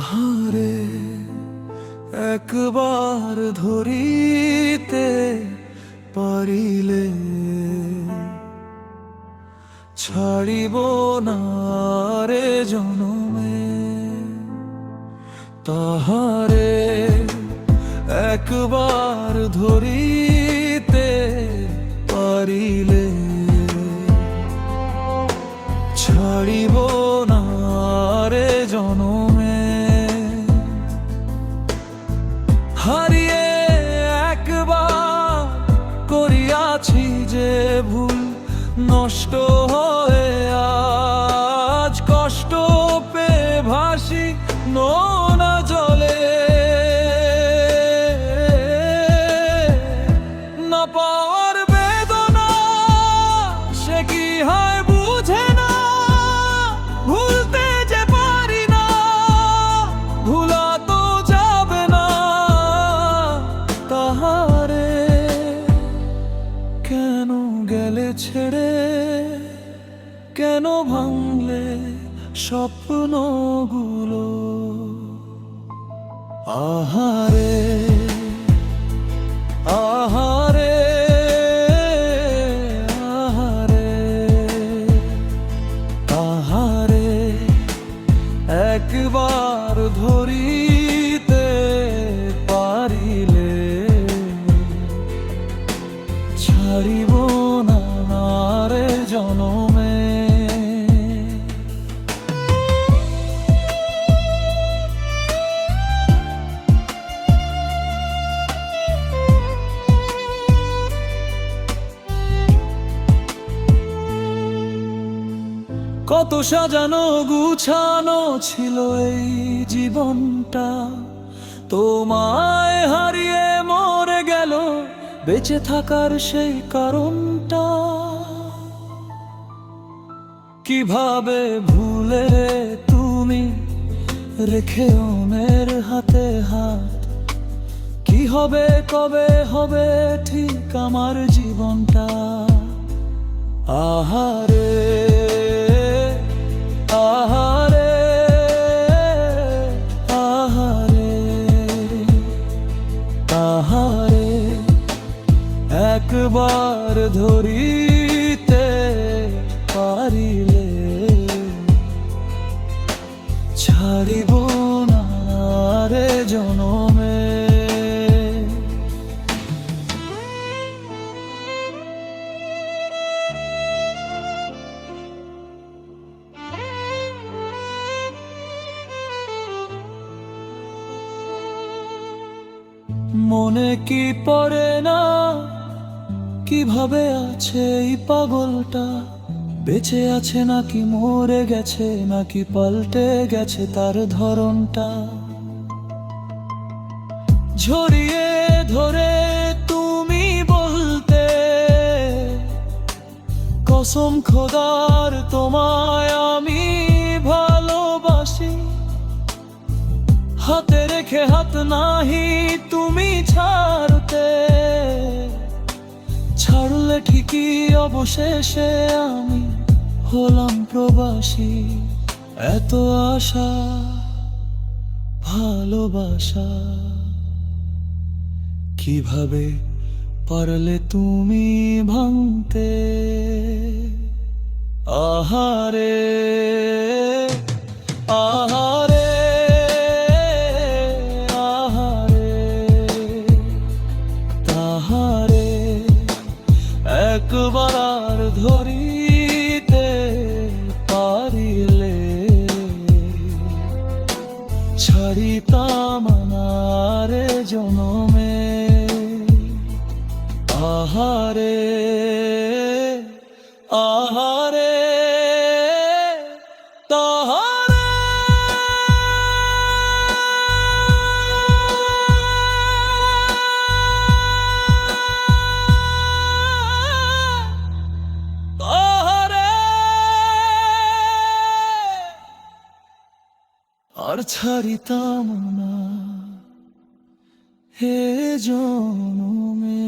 তাহারে একবার ধরিতে পারিলে ছাড়িব না রে জনমে। তাহারে একবার ধরিতে পারিলে ছাড়িব না রে জনমে। হারিয়ে একবার করিয়াছি যে ভুল, নষ্ট হয়ে আজ কষ্ট পেয়ে ভাসি নোনা জলে। না পাওয়ার বেদনা সে কি হয় বুঝে না, ভুলতে যে পারি না ভুলা তো যাবে না। তাহারে কেন গেলে ছেড়ে, কেন ভাঙলে স্বপ্নগুলো। আহারে আহারে আহারে আহারে একবার ধরিতে পারিলে ছাড়িব না রে জনমে। কত সাজানো গুছানো ছিল এই জীবনটা, তোমায় হারিয়ে মরে গেল বেঁচে থাকার সেই কারণটা। কিভাবে ভুলে তুমি রেখে অন্যের হাতে হাত, কি হবে কবে হবে ঠিক আমার জীবনটা। আহারে আহারে আহারে আহারে একবার ধরিতে পারিলে ছাড়িব না রে জনমে। মনে কি পড়ে না কিভাবে আছে এই পাগলটা, বেঁচে আছে নাকি মরে গেছে, নাকি পাল্টে গেছে তার ধরনটা। ঝরিয়ে ধরে তুমি বলতে কসম খোদার তোমায় আমি ভালোবাসি, হাতে রেখে হাত নাহি তুমি ছাড়তে, ছাড়লে ঠিকই অবশেষে আমি হলাম প্রবাসী। এত আশা ভালোবাসা কিভাবে পারলে তুমি ভাঙতে। আহারে আহারে আহারে তাহারে একবার ধরিতে পারিলে ছাড়িতাম না রে জনমে। আহারে আহারে তাহারে তাহারে আর ছাড়িতাম না হে জনমে।